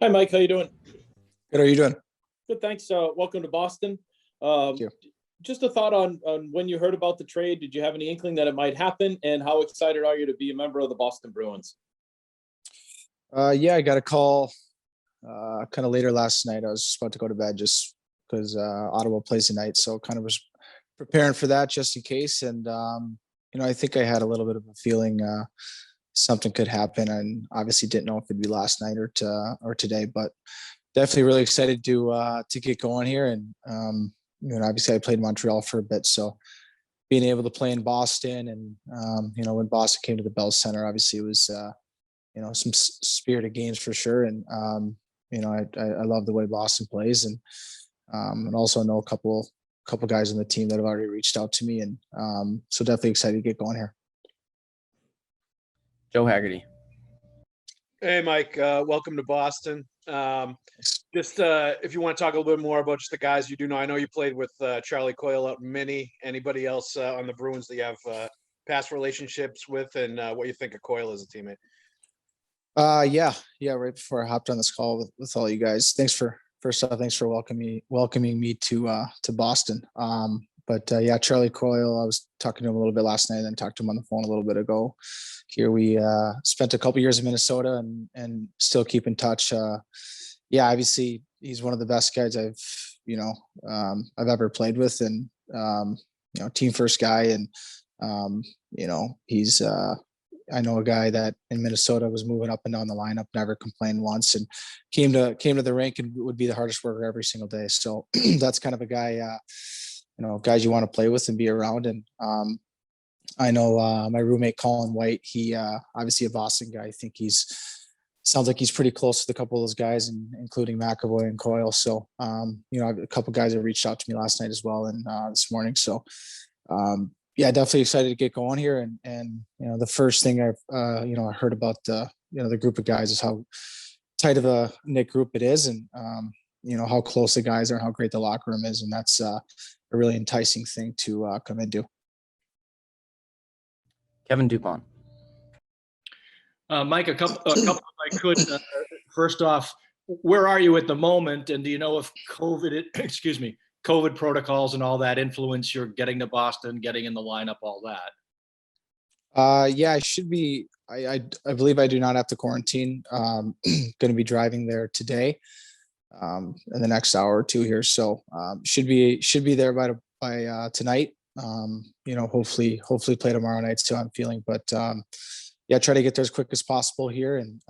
Hi, Mike. How you doing? Good. How are you doing? Good, thanks. Welcome to Boston. Thank you. Just a thought on when you heard about the trade. Did you have any inkling that it might happen? And how excited are you to be a member of the Boston Bruins? Yeah, I got a call kind of later last night. I was just about to go to bed just because Ottawa plays tonight. So kind of was preparing for that just in case. And, I think I had a little bit of a feeling something could happen, and obviously didn't know if it'd be last night or today, but definitely really excited to get going here. And, obviously I played in Montreal for a bit. So being able to play in Boston and, when Boston came to the Bell Center, obviously it was, some spirited games for sure. And, I love the way Boston plays, and also know a couple guys on the team that have already reached out to me. And so definitely excited to get going here. Joe Haggerty. Hey, Mike. Welcome to Boston. Just if you want to talk a little bit more about just the guys you do know. I know you played with Charlie Coyle out in Mini. Anybody else on the Bruins that you have past relationships with, and what you think of Coyle as a teammate? Yeah. Right before I hopped on this call with all you guys, thanks for welcoming me to Boston. But Charlie Coyle, I was talking to him a little bit last night, and then talked to him on the phone a little bit ago. Here we spent a couple years in Minnesota and still keep in touch. Obviously he's one of the best guys I've ever played with, and team first guy. And he's I know a guy that in Minnesota was moving up and down the lineup, never complained once, and came to the rink and would be the hardest worker every single day. So that's kind of a guy, guys you want to play with and be around. And I know my roommate Colin White, he obviously a Boston guy. I think sounds like he's pretty close to a couple of those guys, and including McAvoy and Coyle. So a couple guys have reached out to me last night as well, and this morning. So definitely excited to get going here. And the first thing I heard about the group of guys is how tight of a knit group it is, and how close the guys are and how great the locker room is. And that's a really enticing thing to come into. Kevin Dupont. Mike, a couple if I could. First off, where are you at the moment? And do you know if COVID protocols and all that influence your getting to Boston, getting in the lineup, all that? I should be. I believe I do not have to quarantine. Going to be driving there today, in the next hour or two here. So should be there by tonight. Hopefully play tomorrow night. So I'm feeling, but try to get there as quick as possible here, and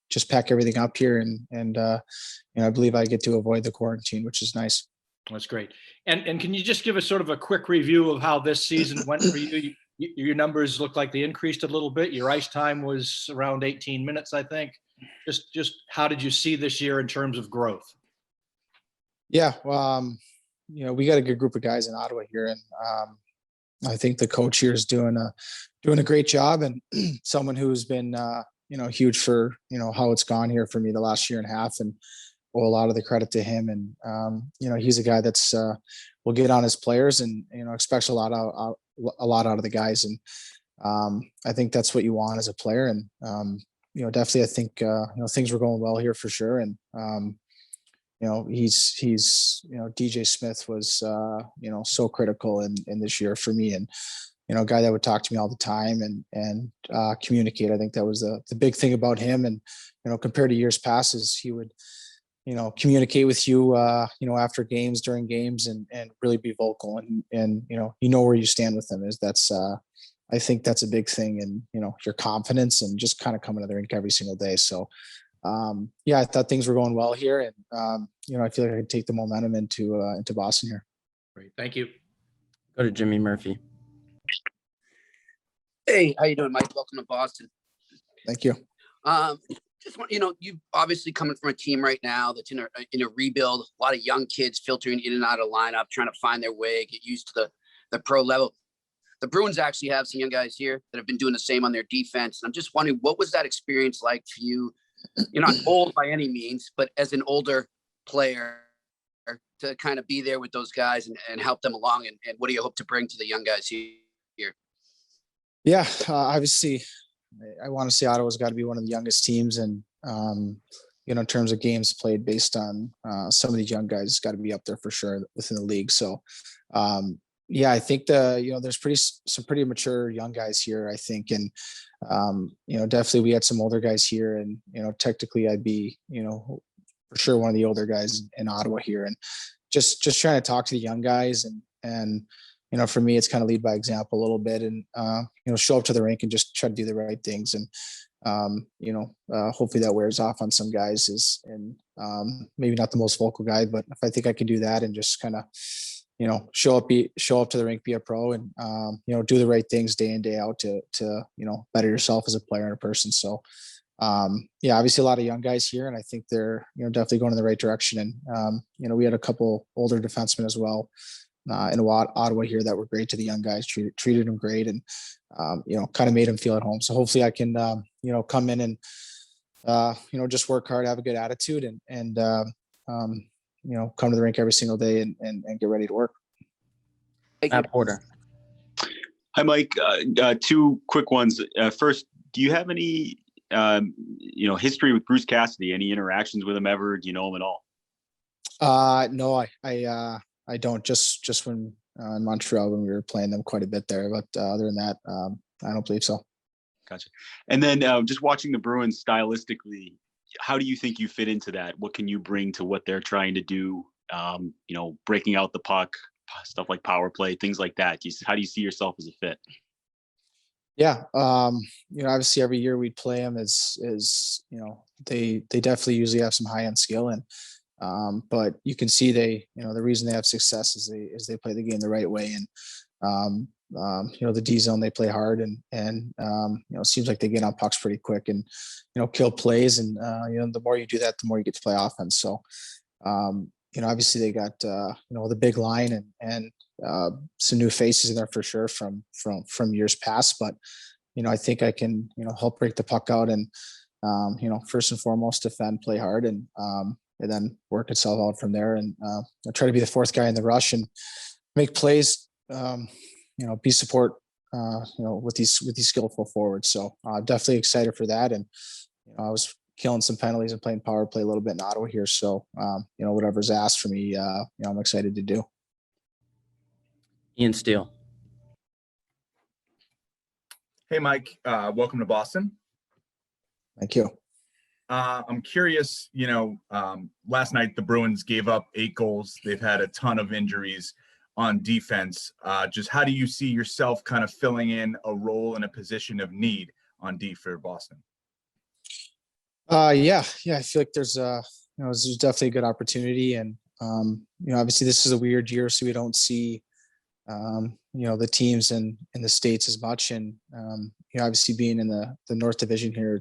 just pack everything up here. And I believe I get to avoid the quarantine, which is nice. That's great. And can you just give us sort of a quick review of how this season went for you? Your numbers look like they increased a little bit. Your ice time was around 18 minutes, I think. Just how did you see this year in terms of growth? Yeah, well, we got a good group of guys in Ottawa here, and I think the coach here is doing a great job, and someone who's been huge for how it's gone here for me the last year and a half, and owe a lot of the credit to him. And he's a guy that's will get on his players, and expects a lot out of the guys. And I think that's what you want as a player. And definitely I think things were going well here for sure. And he's DJ Smith was so critical in this year for me, and a guy that would talk to me all the time and communicate. I think that was the big thing about him. And compared to years past, is he would communicate with you after games, during games, and really be vocal, and where you stand with them. I think that's a big thing, and your confidence, and just kind of coming to the rink every single day. So I thought things were going well here, and I feel like I could take the momentum into Boston here. Great, thank you. Go to Jimmy Murphy. Hey, how you doing, Mike? Welcome to Boston. Thank you. Just want you obviously coming from a team right now that's in a rebuild. A lot of young kids filtering in and out of lineup, trying to find their way, get used to the pro level. The Bruins actually have some young guys here that have been doing the same on their defense. And I'm just wondering, what was that experience like for you? You're not old by any means, but as an older player, to kind of be there with those guys and help them along. And what do you hope to bring to the young guys here? Yeah, obviously, I want to say Ottawa's got to be one of the youngest teams, and in terms of games played based on some of these young guys, got to be up there for sure within the league. So, yeah, I think there's some pretty mature young guys here, I think. And, definitely we had some older guys here, and, technically I'd be, for sure one of the older guys in Ottawa here, and just trying to talk to the young guys and, for me, it's kind of lead by example a little bit, and, show up to the rink and just try to do the right things. And, hopefully that wears off on some guys maybe not the most vocal guy, but if I think I can do that and just kind of, show up to the rink, be a pro, and, do the right things day in, day out to, better yourself as a player and a person. So, yeah, obviously a lot of young guys here, and I think they're, definitely going in the right direction. And, we had a couple older defensemen as well, in Ottawa here that were great to the young guys, treated them great, and, kind of made them feel at home. So hopefully I can, come in and, just work hard, have a good attitude, and come to the rink every single day and get ready to work. Matt Porter. Hi, Mike. Two quick ones. First, do you have any, history with Bruce Cassidy? Any interactions with him ever? Do you know him at all? No, I don't. Just when in Montreal when we were playing them quite a bit there, but other than that, I don't believe so. Gotcha. And then just watching the Bruins stylistically, how do you think you fit into that? What can you bring to what they're trying to do? Breaking out the puck, stuff like power play, things like that. How do you see yourself as a fit? Yeah. Obviously every year we'd play them they definitely usually have some high end skill, and but you can see the reason they have success is they play the game the right way. And, the D zone, they play hard, and it seems like they get on pucks pretty quick and, kill plays. And, the more you do that, the more you get to play offense. So, obviously they got, the big line and some new faces in there for sure from years past. But, I think I can, help break the puck out and, first and foremost, defend, play hard, and then work itself out from there. And I'll try to be the fourth guy in the rush and make plays, be support, with these skillful forwards. So definitely excited for that. And, I was killing some penalties and playing power play a little bit in Ottawa here. So, whatever's asked for me, I'm excited to do. Ian Steele. Hey, Mike, welcome to Boston. Thank you. I'm curious, last night the Bruins gave up 8 goals. They've had a ton of injuries on defense. Just how do you see yourself kind of filling in a role in a position of need on D for Boston? Yeah. I feel like there's definitely a good opportunity. And, obviously this is a weird year, so we don't see, the teams in the States as much. And, obviously being in the North Division here,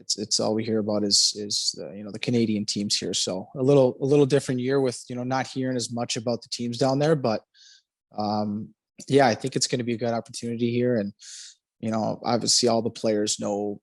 it's all we hear about is the Canadian teams here. So a little different year with, not hearing as much about the teams down there, but yeah, I think it's going to be a good opportunity here. And, obviously all the players know,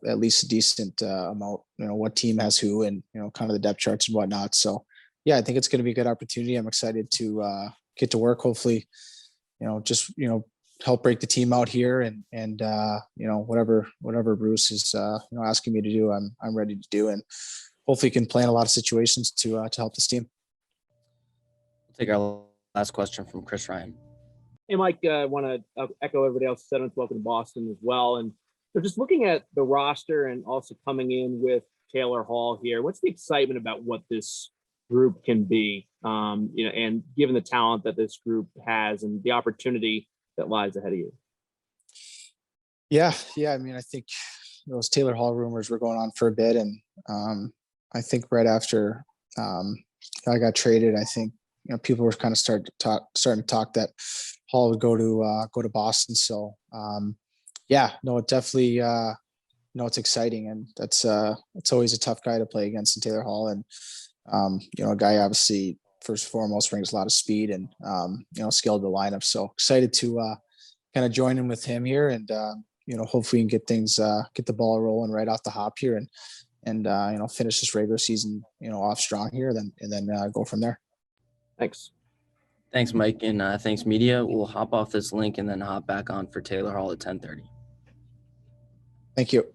at least a decent amount, what team has who, and, kind of the depth charts and whatnot. So yeah, I think it's going to be a good opportunity. I'm excited to get to work. Hopefully, help break the team out here, and whatever Bruce is asking me to do, I'm ready to do, and hopefully can play in a lot of situations to help this team. We'll take our last question from Chris Ryan. Hey, Mike, I want to echo everybody else said, and welcome to Boston as well. And so just looking at the roster and also coming in with Taylor Hall here, what's the excitement about what this group can be, and given the talent that this group has and the opportunity that lies ahead of you? Yeah. I mean, I think those Taylor Hall rumors were going on for a bit, and I think right after I got traded, I think people were kind of starting to talk that Hall would go to Boston. So it definitely it's exciting, and that's it's always a tough guy to play against in Taylor Hall, and a guy obviously first and foremost brings a lot of speed and skill to the lineup. So excited to kind of join in with him here, and hopefully we can get the ball rolling right off the hop here, and finish this regular season off strong here, and then go from there. Thanks. Thanks, Mike, and thanks, media. We'll hop off this link and then hop back on for Taylor Hall at 10:30. Thank you.